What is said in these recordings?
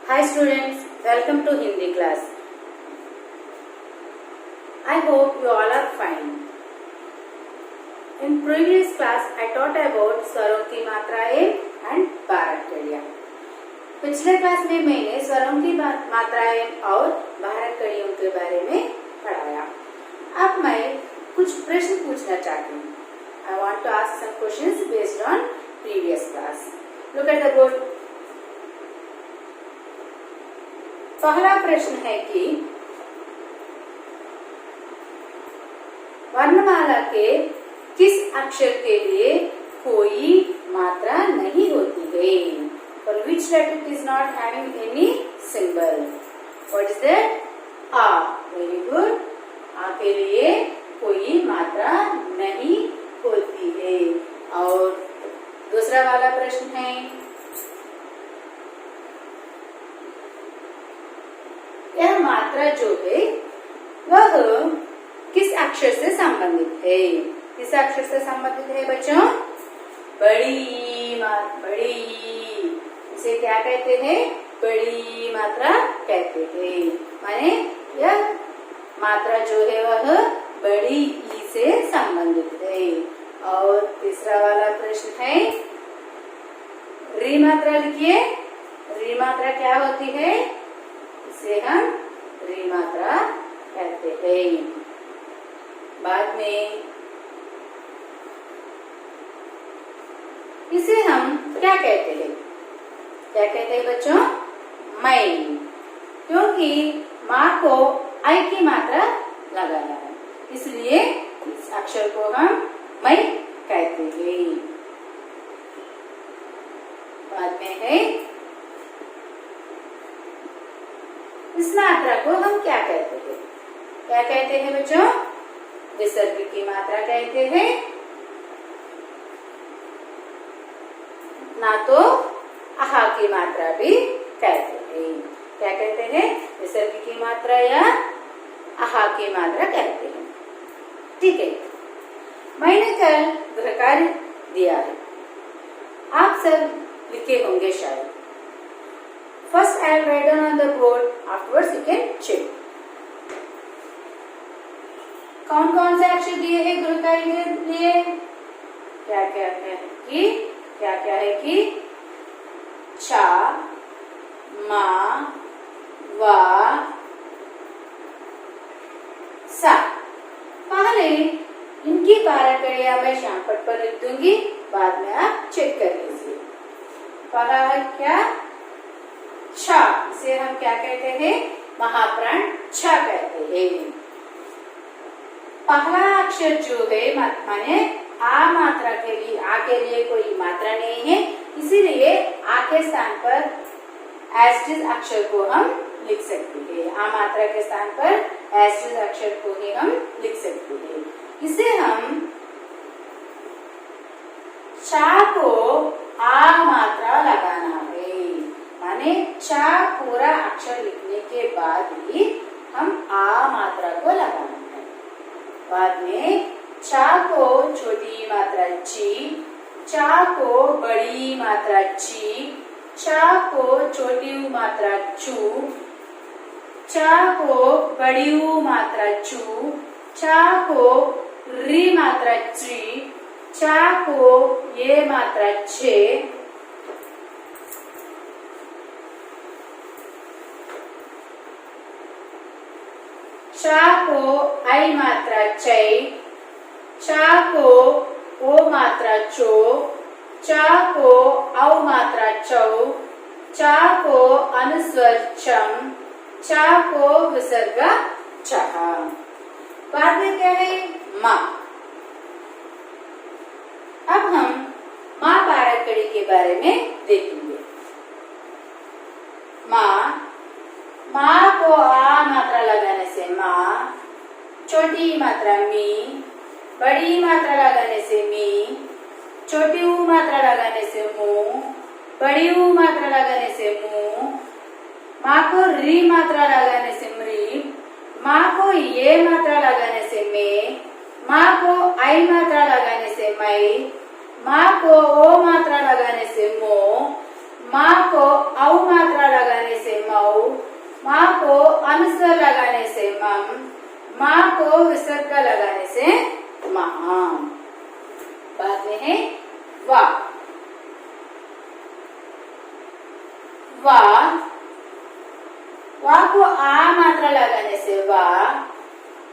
Hi students, welcome to Hindi class. I hope you all are fine. In previous class, I taught about स्वरों की मात्राएं and बारहकड़ियाँ. पिछले class में मैंने स्वरों की मात्राएं और बारहकड़ियों के बारे में पढ़ाया. अब मैं कुछ प्रश्न पूछना चाहती हूँ. I want to ask some questions based on previous class. Look at the board. पहला प्रश्न है कि वर्णमाला के किस अक्षर के लिए कोई मात्रा नहीं होती है? For which letter it is not having any symbol? What is that? A. Very good. आ के लिए कोई मात्रा नहीं होती है. और दूसरा वाला प्रश्न है यह मात्रा जो है वह किस अक्षर से संबंधित है? किस अक्षर से संबंधित है बच्चों? बड़ी बड़ी इसे क्या कहते हैं? बड़ी मात्रा कहते हैं. माने यह मात्रा जो है वह बड़ी ई से संबंधित है. और तीसरा वाला प्रश्न है री मात्रा लिखिए. री मात्रा क्या होती है? इसे हम री मात्रा कहते हैं. बाद में इसे हम क्या कहते हैं? क्या कहते हैं बच्चों? मैं. क्योंकि माँ को आई की मात्रा लगाया है, इसलिए इस अक्षर को हम मैं कहते हैं. बाद में है इस मात्रा को हम क्या कहते हैं? क्या कहते हैं बच्चों? विसर्ग की मात्रा कहते हैं. ना तो आहा की मात्रा भी कहते हैं. क्या कहते हैं? विसर्ग की मात्रा या आहा की मात्रा कहते हैं. ठीक है. मैंने कल गृहकार्य दिया है, आप सब लिखे होंगे शायद. First I will write down on the board. Afterwards you can check. कौन कौन से अक्षर दिए हैं गृहकार्य के लिए? क्या क्या है कि चा, मा, वा, सा. पहले इनकी बारहकड़ियां मैं श्यामपट्ट पर लिख दूंगी, बाद में आप चेक कर लीजिए. पहला है क्या? छा. इसे हम क्या कहते हैं? महाप्राण छा कहते हैं. पहला अक्षर जो है माने आ मात्रा के लिए, आ के लिए कोई मात्रा नहीं है, इसीलिए आ के स्थान पर एस्टिस अक्षर को हम लिख सकते हैं. आ मात्रा के स्थान पर एस्टिस अक्षर को ही हम लिख सकते हैं. इसे हम चा को आ मात्रा लगाना है. माने चा पूरा अक्षर लिखने के बाद ही हम आ मात्रा को लगाना है. बाद में चा को छोटी मात्रा ची, चा को बड़ी मात्रा ची, चा को छोटी मात्रा चू, चा को बड़ी मात्रा चू, चा को री मात्रा ची, चा को ये मात्रा छे, चा को आई मात्रा चै, चा को ओ मात्रा चो, चा को औ मात्रा चौ, चा को अनुस्वर चम, चा को विसर्ग चहा. बाद में क्या है? माँ. अब हम माँ बारहकड़ी के बारे में देखेंगे. माँ को आ मात्रा लगाने से माँ, छोटी मात्रा मी, बड़ी मात्रा लगाने से मी, छोटी ऊ मात्रा लगाने से मू, बड़ी ऊ मात्रा लगाने से मू, माँ को री मात्रा लगाने से मरी, माँ को ये मात्रा लगाने से मे, माँ को आई मात्रा लगाने से मई, माँ को ओ मात्रा लगाने से मो, माँ को औ मात्रा लगाने से अनुस्वर लगाने से मम, मा को विसर्ग लगाने से माम। बाद में है वा, वा, वा को आ मात्रा लगाने से वा,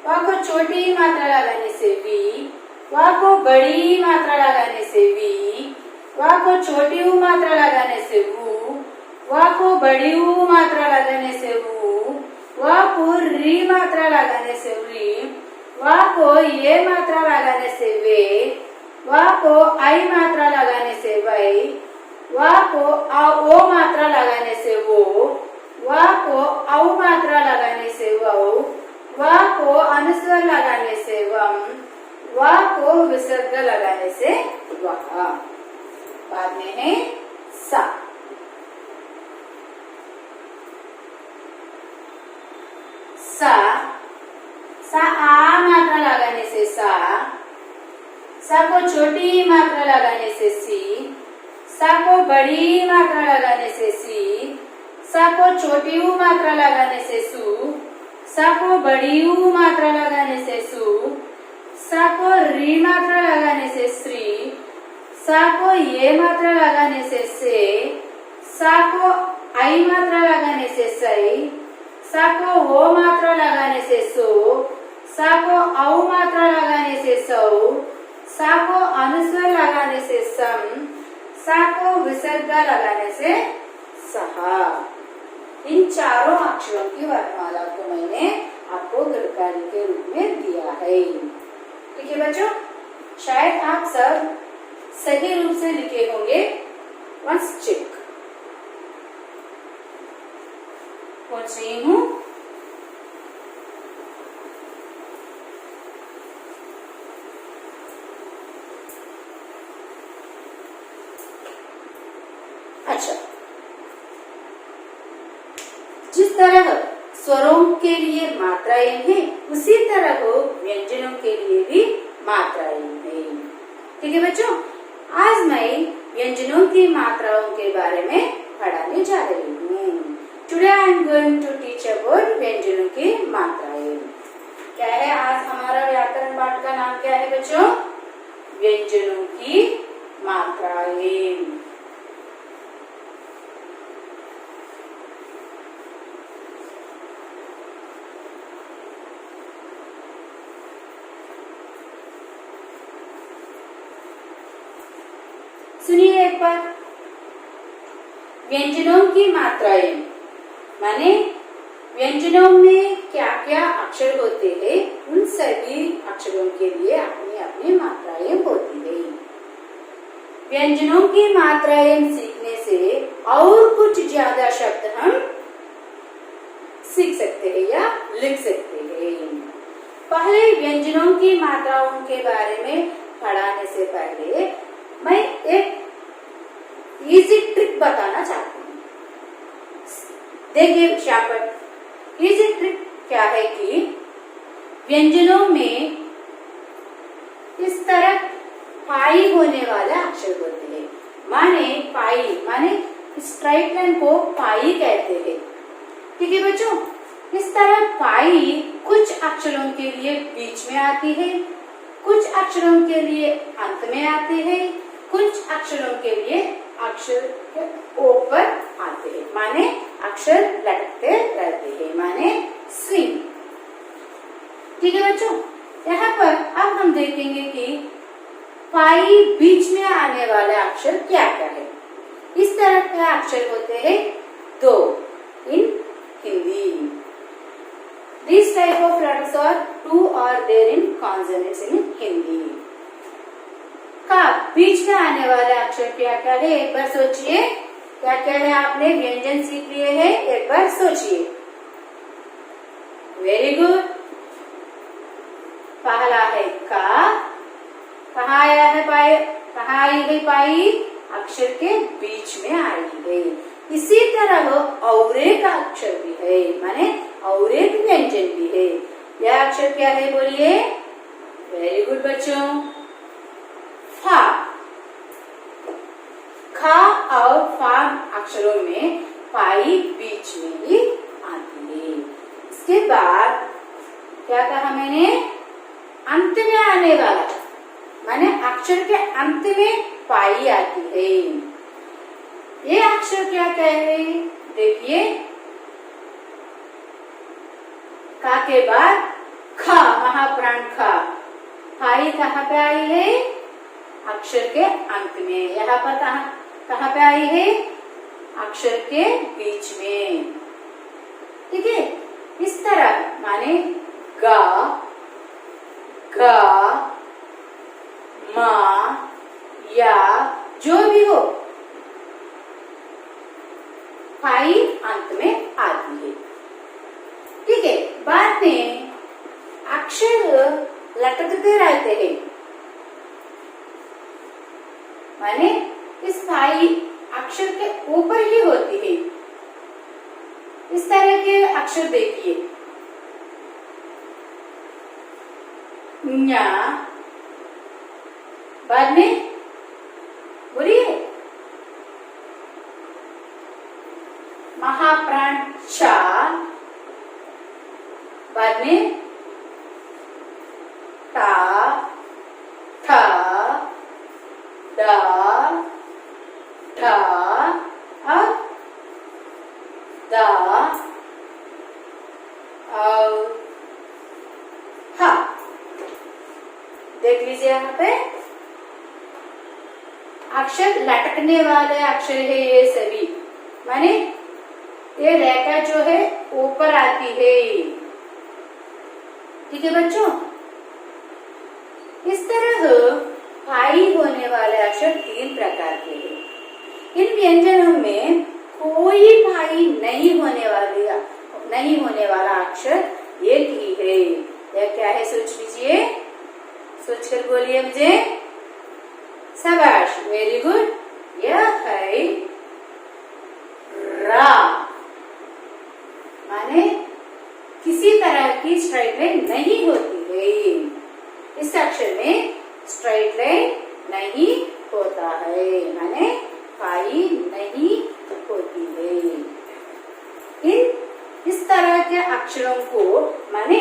वा को छोटी मात्रा लगाने से वी, वा को बड़ी मात्रा लगाने से वी, वा को छोटी ऊ मात्रा लगाने से वू, वा को बड़ी ऊ मात्रा लगाने से वू, वा को री मात्रा लगाने से री, वा को ये मात्रा लगाने से वे, वा को आई मात्रा लगाने से वै, वा को ओ मात्रा लगाने से वो, वा को औ मात्रा लगाने से वौ, वा को अनुस्वर लगाने से वम, वा को विसर्ग लगाने से वह। बाद में है सा, सा, सा आ मात्रा लगाने से सा को छोटी मात्रा लगाने से सी, सा को बड़ी मात्रा लगाने से सी, सा को छोटी ऊ मात्रा लगाने से सू, सा को बड़ी ऊ मात्रा लगाने से सू, सा को री मात्रा लगाने से श्री, सा को ये मात्रा लगाने से, सा को आई मात्रा लगाने से सई, सा को वो मात्रा लगाने से सो, सा को औ मात्रा लगाने से सौ, सा को अनुस्वर लगाने से सम, सा को विसर्ग लगाने से सहा। इन चारों अक्षरों की वर्णमाला को मैंने आपको गणकारी के रूप में दिया है। ठीक है बच्चों, शायद आप सब सही रूप से लिखे होंगे। Once check. पहुंच रही हूँ। अच्छा, जिस तरह स्वरों के लिए मात्राएं हैं उसी तरह वो व्यंजनों के लिए भी मात्राएं हैं। ठीक है बच्चों, आज मैं व्यंजनों की मात्राओं के बारे में पढ़ाने जा रही हूँ। Today I am going to teach about व्यंजनों की मात्राएं। क्या है आज हमारा व्याकरण पाठ का नाम क्या है बच्चों? व्यंजनों की मात्राएं। सुनिए एक बार। व्यंजनों की मात्राएं माने व्यंजनों में क्या क्या अक्षर होते हैं, उन सभी अक्षरों के लिए अपनी अपनी मात्राएं होती है। व्यंजनों की मात्राएं सीखने से और कुछ ज्यादा शब्द हम सीख सकते हैं या लिख सकते हैं। पहले व्यंजनों की मात्राओं के बारे में पढ़ाने से पहले मैं एक इजी ट्रिक बताना चाहती हूँ। देखिए यहाँ पर इजी ट्रिक क्या है कि व्यंजनों में इस तरह पाई होने वाले अक्षर होते हैं। माने पाई माने स्ट्राइट लाइन को पाई कहते हैं। ठीक है बच्चों, इस तरह पाई कुछ अक्षरों के लिए बीच में आती है, कुछ अक्षरों के लिए अंत में आती है, कुछ अक्षरों के लिए अक्षर के ऊपर आते हैं, माने अक्षर लटकते रहते हैं, माने स्विंग। ठीक है बच्चों, यहाँ पर अब हम देखेंगे कि पाई बीच में आने वाले अक्षर क्या क्या है। इस तरह के अक्षर होते हैं दो इन Hindi. This type of letters are two are there in consonants in Hindi. का बीच में आने वाले अक्षर क्या क्या है, एक बार सोचिए। क्या क्या है, आपने व्यंजन सीख लिए हैं, एक बार सोचिए। Very good. पहला है का, कहाँ आया है पाई, कहाँ आई है पाई, अक्षर के बीच में आई है। इसी तरह और एक अक्षर भी है, माने और एक व्यंजन भी है। यह अक्षर क्या है बोलिए? वेरी गुड बच्चों, फा। खा और फा अक्षरों में पाई बीच में ही आती है। अंत में पाई आती है। ये अक्षर क्या है? देखिए, का के बाद खा, महाप्राण खा। पाई कहाँ पे आई है? अक्षर के अंत में। यहाँ पर कहाँ पे आई है? अक्षर के बीच में। ठीक है, इस तरह माने गा, गा, मा, या जो भी हो, पाई अंत में आती है। ठीक है, बाद में अक्षर लटकते रहते हैं, माने इस पाई अक्षर के ऊपर ही होती है। इस तरह के अक्षर देखिए, न्या, बाद में बोलिए महाप्राण चा, बाद में टा, ठा, डा, ढा, और दा, और हा। देख लीजिए यहाँ पे अक्षर लटकने वाले अक्षर है ये सभी, माने ये रेखा जो है ऊपर आती है। ठीक है बच्चों, इस तरह पाई होने वाले अक्षर 3 प्रकार के हैं। इन व्यंजनों में कोई पाई नहीं होने वाला अक्षर एक ही है। यह क्या है? सोच लीजिए, सोचकर बोलिए मुझे। शाबाश, वेरी गुड। यह है रा, माने किसी तरह की स्ट्राइट लाइन नहीं होती है। इस अक्षर में स्ट्राइट लाइन नहीं होता है, माने पाई नहीं होती है। इस तरह के अक्षरों को, माने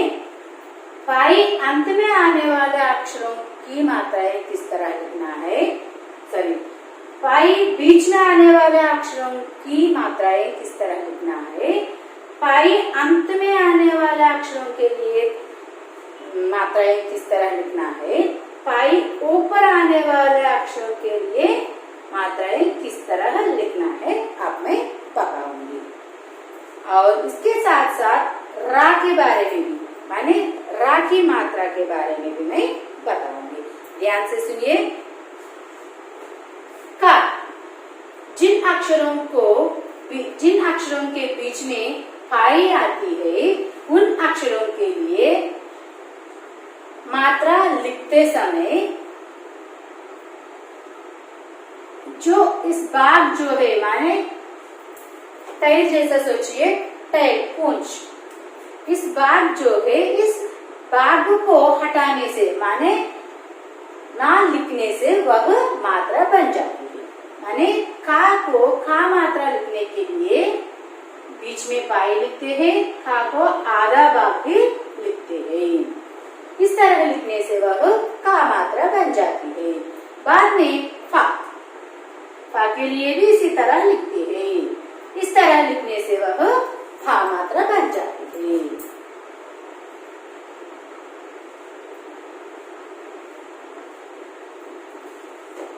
पाई अंत में आने वाले अक्षरों की मात्राएं किस तरह लिखना है, सॉरी, पाई बीच में आने वाले अक्षरों की मात्राएं किस तरह लिखना है, पाई अंत में आने वाले अक्षरों के लिए मात्राएं किस तरह लिखना है, पाई ऊपर आने वाले अक्षरों के लिए मात्राएं किस तरह लिखना है, अब मैं बताऊंगी। और इसके साथ साथ रा के बारे में भी, माने रा की मात्रा के बारे में भी मैं बताऊंगी। ध्यान से सुनिए। का, जिन अक्षरों के बीच में पाई आती है, उन अक्षरों के लिए मात्रा लिखते समय जो इस बाग जो है, माने टैल जैसा सोचिए, टैल, पूंछ, इस बाग जो है, इस बाग को हटाने से, माने ना लिखने से वह मात्रा बन जाती है। माने खा मात्रा लिखने के लिए बीच में पाई लिखते हैं, खा को आधा भाग भी लिखते हैं। इस तरह लिखने से वह का मात्रा बन जाती है। बाद में फा के लिए भी इसी तरह लिखते हैं। इस तरह लिखने से वह फा मात्रा बन जाती है।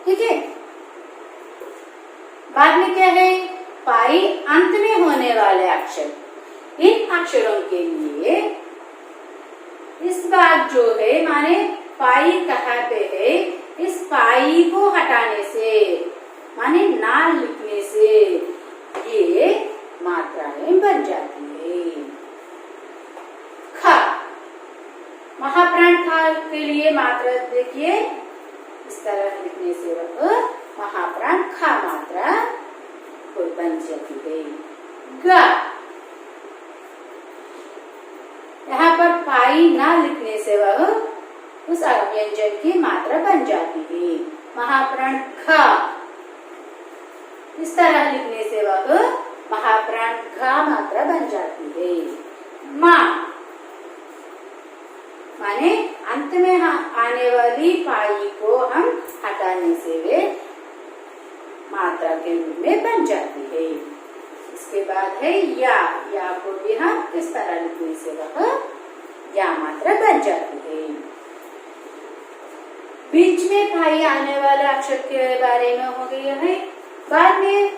ठीक है, बाद में क्या है? पाई अंत में होने वाले अक्षर। इन अक्षरों के लिए इस बात जो है, माने पाई कहाँ पे है, इस पाई को हटाने से, माने ना लिखने से ये मात्राएं बन जाती है। खा, महाप्राण खा के लिए मात्रा देखिए, इस तरह लिखने से वह महाप्राण खा मात्रा बन जाती है। गा, यहाँ पर पाई ना लिखने से वह उस व्यंजन की मात्रा बन जाती है। महाप्राण खा, इस तरह लिखने से वह महाप्राण घा मात्रा बन जाती है। मा, माने अंत में आने वाली पाई को हम हटाने से वे मात्रा के रूप में बन जाती है। इसके बाद है या को भी हम किस तरह लिखने से वह या मात्रा बन जाती है। बीच में पाई आने वाले अक्षर के बारे में हो गया है। बाद में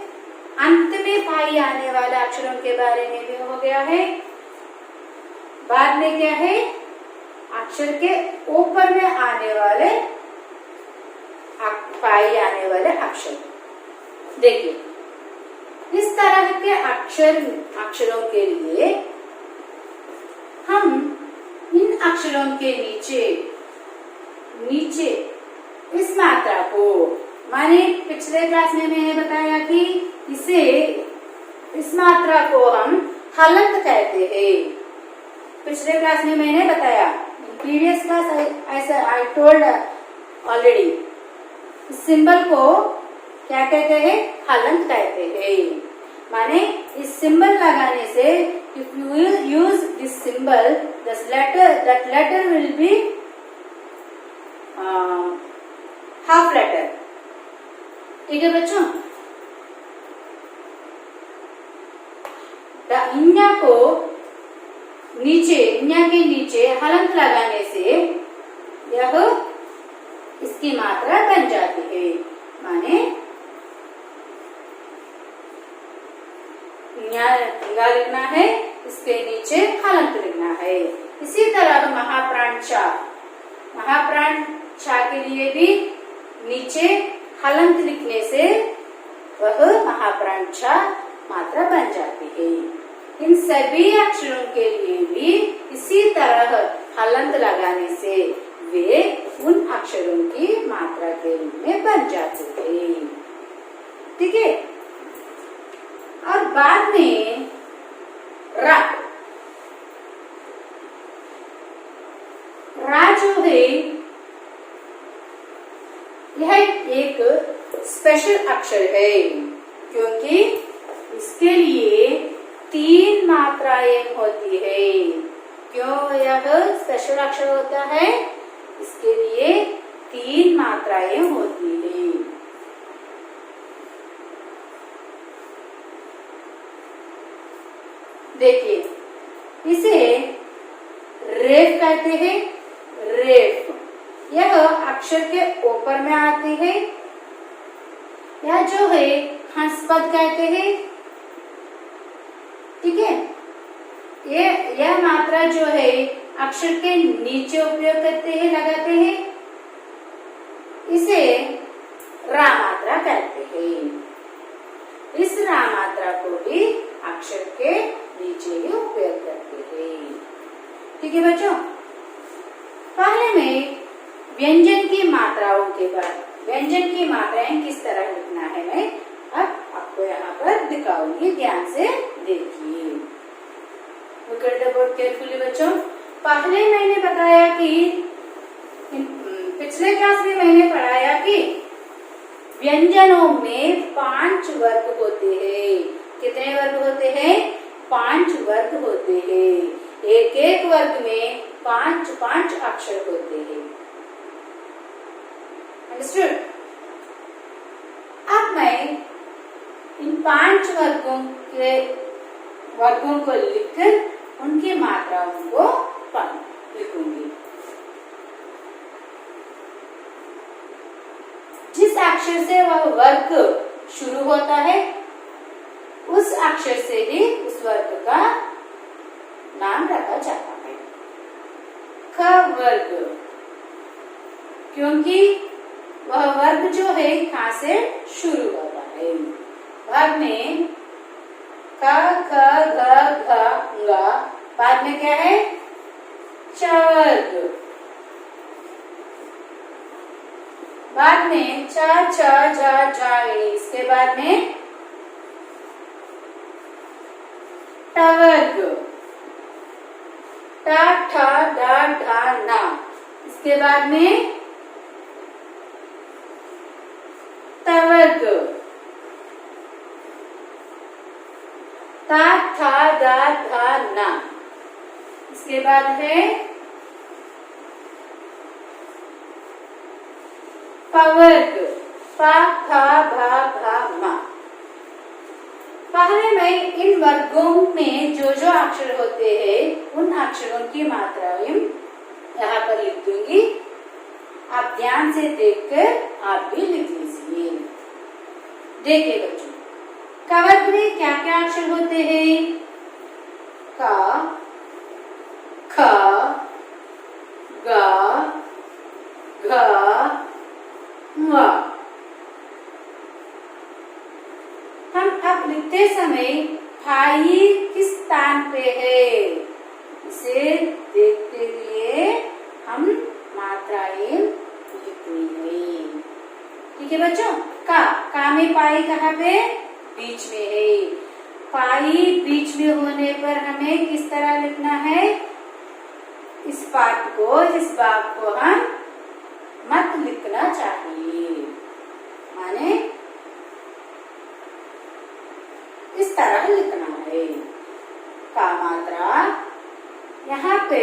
अंत में पाई आने वाले अक्षरों के बारे में भी हो गया है। बाद में क्या है, अक्षर के ऊपर में आने वाले पाई आने वाले अक्षर। देखिए, इस तरह के अक्षरों के लिए हम इन अक्षरों के नीचे इस मात्रा को, माने पिछले क्लास में मैंने बताया कि इस मात्रा को हम हलंत कहते हैं। पिछले क्लास में मैंने बताया, previous class I told already, इस सिंबल को क्या कहते हैं, हलंत कहते हैं। माने इस सिंबल लगाने से if you use this symbol that letter will be half letter। ठीक है बच्चों, इन्या को इन्या के नीचे हलंत लगाने से यह इसकी मात्रा बन जाती है। माने न्या लिखना है, इसके नीचे हलंत लिखना है। इसी तरह महाप्राण चा के लिए भी नीचे हलंत लिखने से वह महाप्राण चा मात्रा बन जाती है। इन सभी अक्षरों के लिए भी इसी तरह हलंत लगाने से वे उन अक्षरों की मात्रा के रूप में बन जाते हैं। ठीक है, और बाद में रा जो है, यह एक स्पेशल अक्षर है, क्योंकि इसके लिए 3 मात्राएं होती है। क्यों यह स्पेशल अक्षर होता है? इसके लिए 3 मात्राएं होती है। देखिए, इसे रेफ कहते हैं। रेफ यह अक्षर के ऊपर में आती है। यह जो है हंसपद कहते हैं। ठीक है, यह मात्रा जो है अक्षर के नीचे उपयोग करते हैं, लगाते हैं। इसे रा मात्रा कहते हैं। इस रा मात्रा को भी अक्षर के नीचे ही उपयोग करते हैं। ठीक है बच्चों, पहले में व्यंजन की मात्राओं के बाद, व्यंजन की मात्राएं किस तरह लिखना है मैं अब आपको यहाँ पर दिखाऊंगी, ध्यान से देखिए। Look at the board carefully बच्चों। पहले मैंने बताया कि पिछले क्लास में मैंने पढ़ाया कि व्यंजनों में 5 वर्ग होते हैं। कितने वर्ग होते हैं? 5 वर्ग होते हैं। एक वर्ग में 5 अक्षर होते हैं। अंडरस्टूड? अब मैं इन 5 वर्गों को लिखकर उनकी मात्राओं को लिखूंगी। जिस अक्षर से वह वर्ग शुरू होता है, उस अक्षर से ही उस वर्ग का नाम रखा जाता है। क वर्ग, क्योंकि वह वर्ग जो है कहाँ से शुरू होता है। बाद में क ख ग घ ङ, बाद में क्या है? च वर्ग। बाद में च छ ज झ इ, इसके बाद में ट वर्ग। ट ठ ड ढ न, इसके बाद में त वर्ग। ता था दा धा ना, इसके बाद है पवर्ग प फ भ भ म। पहले मैं इन वर्गों में जो जो अक्षर होते हैं उन अक्षरों की मात्राएं यहाँ पर लिख दूंगी। आप ध्यान से देखकर आप भी लिख लीजिए। देखिए बच्चों, क वर्ग में क्या क्या अक्षर होते हैं? क, ख, ग, घ, ङ। हम अब लिखते समय फाई किस स्थान पे है इसे देखते हुए हम मात्राएं लिखनी है। ठीक है बच्चों, का में पाई कहाँ पे? बीच में है। पाई बीच में होने पर हमें किस तरह लिखना है? इस पाठ को, इस भाग को हम मत लिखना चाहिए, माने इस तरह लिखना है। का मात्रा यहाँ पे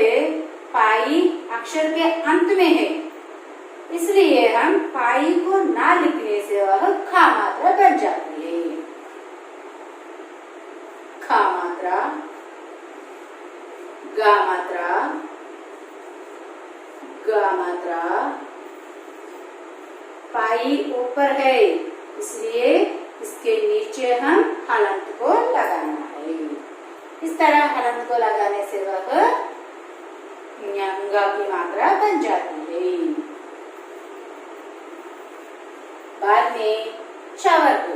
पाई अक्षर के अंत में है, इसलिए हम पाई को ना लिखने से वह खा मात्रा बन जाती है। खा मात्रा, गा मात्रा, गा मात्रा। पाई ऊपर है इसलिए इसके नीचे हम हलंत को लगाना है। इस तरह हलंत को लगाने से वह गा की मात्रा बन जाती है। बाद में च वर्ग।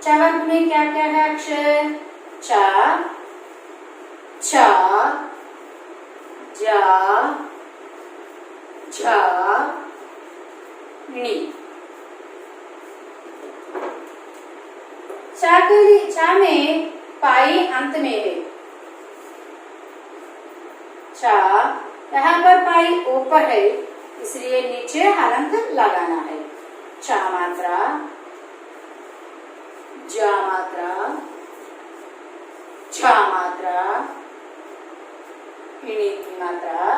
च वर्ग में क्या क्या है अक्षर? च, छ, ज, झ, णी। चा में पाई अंत में है। चा यहाँ पर पाई ऊपर है इसलिए नीचे हलंत लगाना है। चा मात्रा, जा मात्रा, झा मात्रा, णी की मात्रा।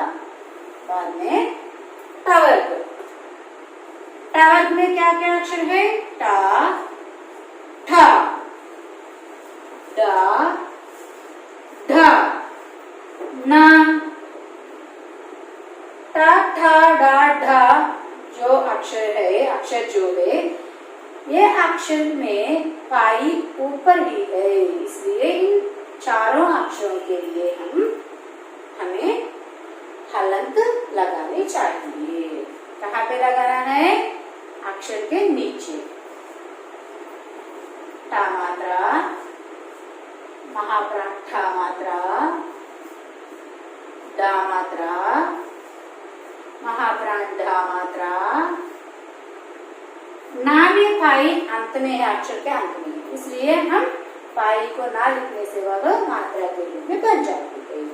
बाद में ट वर्ग। ट वर्ग में क्या क्या अक्षर है? टा, ठा, डा, ढा, ना। टा, ठा, डा, ढा जो अक्षर है, अक्षर जो है, ये अक्षर में पाई ऊपर ही है, इसलिए इन चारों अक्षरों के लिए हमें हलंत लगानी चाहिए। कहाँ पे लगाना है? अक्षर के नीचे। टा मात्रा, महाप्राण ठा मात्रा, डा मात्रा, महाप्राण ढा मात्रा। ना में पाई अंत में है, अक्षर के अंत में है, इसलिए हम पाई को ना लिखने से वह मात्रा के रूप में बन जाती है।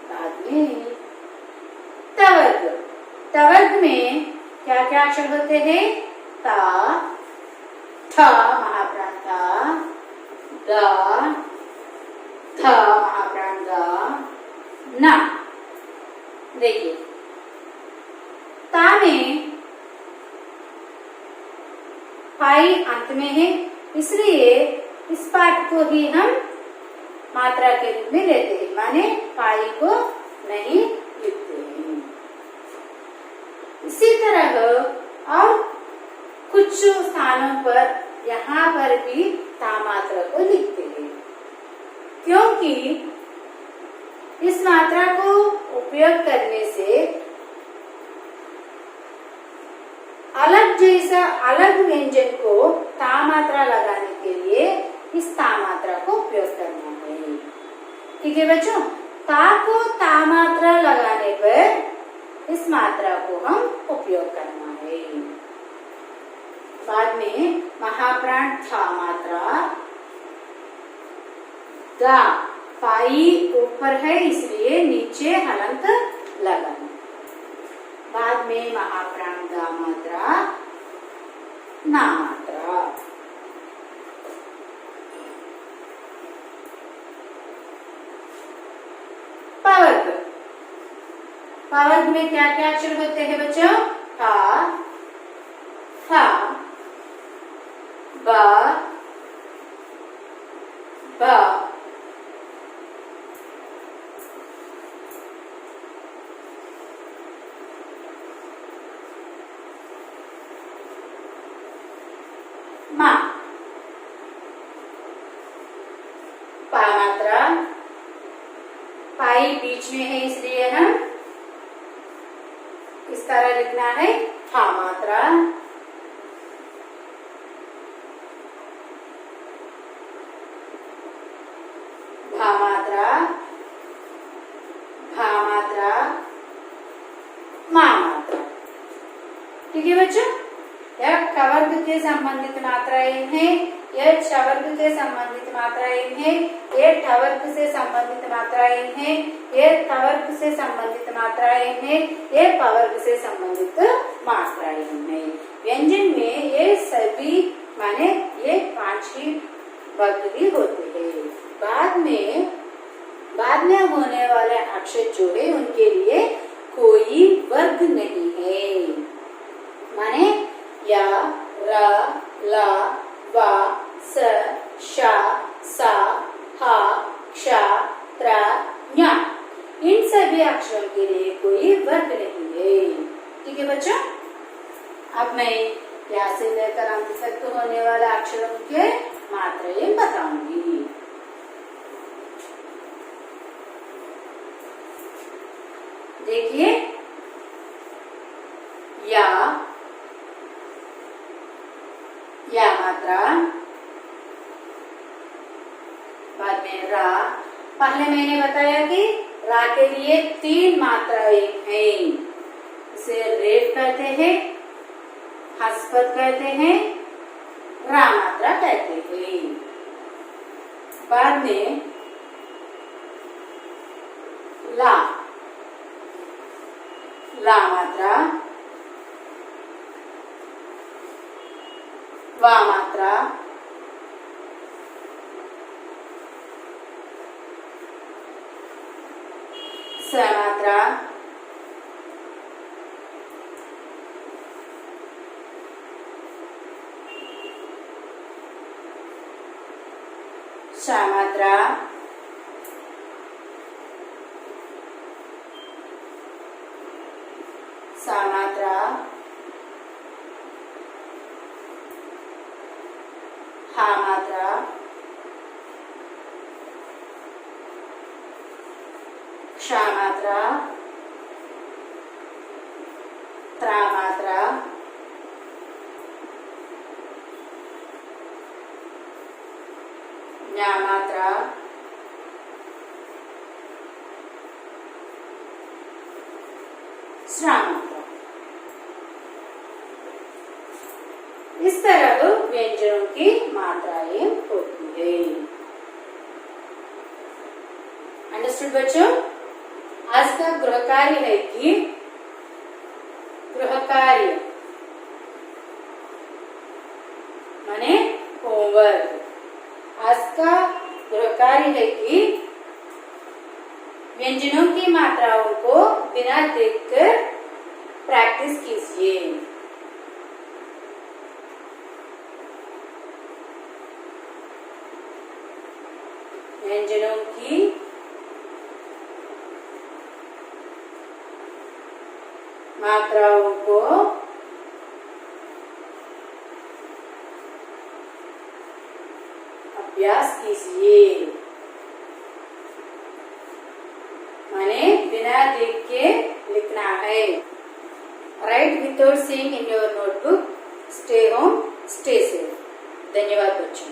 बाद में तवर्ग। तवर्ग में क्या क्या अक्षर होते हैं? ता, थ महाप्राण था, गा, थ महाप्राण गा, ना। देखिए, ता में पाई अंत में है, इसलिए इस पाठ को ही हम मात्रा के रूप में लेते हैं, माने पाई को नहीं लिखते हैं। इसी तरह और कुछ स्थानों पर यहाँ पर भी ता मात्रा को लिखते हैं, क्योंकि इस मात्रा को उपयोग करने से अलग व्यंजन को ता मात्रा लगाने के लिए इस ता मात्रा को उपयोग करना है। ठीक है बच्चों, ता को ता मात्रा लगाने पर इस मात्रा को हम उपयोग करना है। बाद में महाप्राण था मात्रा, दा पाई ऊपर है इसलिए नीचे हलंत लगाना। बाद में महाप्राण दा मात्रा, ना मात्रा। पवर्ग में क्या क्या अक्षर होते हैं बच्चों? ठा, ब ब मा पा मात्रा पाई बीच में है इसलिए हम इस तरह लिखना है फा मात्रा भा मात्रा भा मात्रा मा मात्रा। ठीक है बच्चों, यह कवर्ग के संबंधित मात्राएं हैं, यह छवर्ग से संबंधित मात्राएं हैं, ये ठवर्ग से संबंधित मात्राएं हैं, ये तवर्ग से संबंधित मात्राएं हैं, ये पवर्ग से संबंधित मात्राएं हैं। व्यंजन में ये सभी माने ये 5 ही वर्ग भी होते हैं। बाद में होने वाले अक्षर जो है उनके लिए कोई वर्ग नहीं है। माने या, रा, ला, वा, स, शा, सा, हा, क्षा, त्रा, ञा, इन सभी अक्षरों के लिए कोई वर्ग नहीं है। ठीक है बच्चों, अब मैं यहाँ से लेकर अंत तक होने वाला अक्षरों के मात्राएं बताऊंगी। देखिए, या मात्रा, बाद में रा। पहले मैंने बताया कि रा के लिए 3 मात्राएं हैं। इसे रेफ कहते हैं, हस्पद कहते हैं, रा मात्रा कहते हैं। बाद में ला मात्रा, वा मात्रा, स मात्रा, श मात्रा, सा मात्रा, हा मात्रा, क्षा मात्रा, त्रा मात्रा, ञा मात्रा, स्रा मात्रा। इस तरह व्यंजनों की मात्राएं होती है। अंडरस्टूड बच्चों? आज का गृह कार्य है कि गृह कार्य माने होमवर्क। आज का गृह कार्य है कि व्यंजनों की मात्राओं को बिना देखकर प्रैक्टिस कीजिए। व्यंजनों की मात्राओं को अभ्यास कीजिए। माने बिना देख के लिखना है। Right without seeing in your notebook. Stay home, stay safe. धन्यवाद बच्चों।